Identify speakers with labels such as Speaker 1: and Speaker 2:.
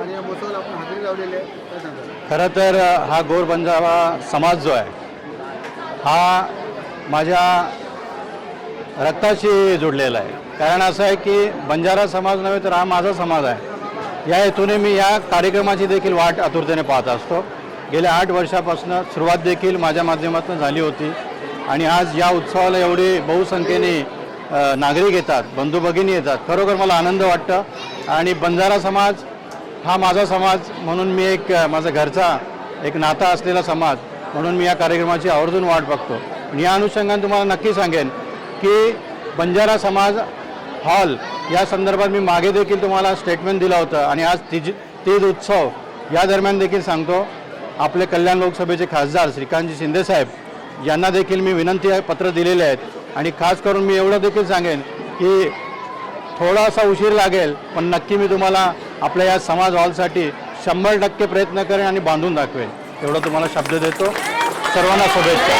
Speaker 1: आणि या महोत्सवाला आपण हजेरी लावलेली आहे, काय सांगाल?
Speaker 2: खरं तर हा गोर बंजारा समाज जो आहे हा माझ्या रक्ताशी जोडलेला आहे. कारण असं आहे की बंजारा समाज नव्हे तर हा माझा समाज आहे. या हेतूने मी या कार्यक्रमाची देखील वाट आतुरतेने पाहत असतो. गेल्या 8 वर्षापासून सुरुवात देखील माझ्या माध्यमातून झाली होती आणि आज या उत्सवाला एवढे बहुसंख्येने नागरिक येतात, बंधू भगिनी येतात. खरोखर मला आनंद वाटतं आणि बंजारा समाज हा माझा समाज म्हणून मी माझा घरचा एक नाता असलेला समाज म्हणून मी या कार्यक्रमाची आवर्जून वाट बघतो. आणि या अनुषंगाने तुम्हाला नक्की सांगेन की बंजारा समाज हॉल या संदर्भात मी मागे देखील तुम्हाला स्टेटमेंट दिलं होतं आणि आज तीज उत्सव या दरम्यान देखील सांगतो. आपले कल्याण लोकसभेचे खासदार श्रीकांतजी शिंदेसाहेब यांना देखील मी विनंती पत्र दिलेले आहेत आणि खास करून मी एवढं देखील सांगेन की थोडासा उशीर लागेल पण नक्की मी तुम्हाला आपल्या या समाज हॉलसाठी 100% प्रयत्न करेन आणि बांधून दाखवेन. एवढं तुम्हाला शब्द देतो. सर्वांना शुभेच्छा.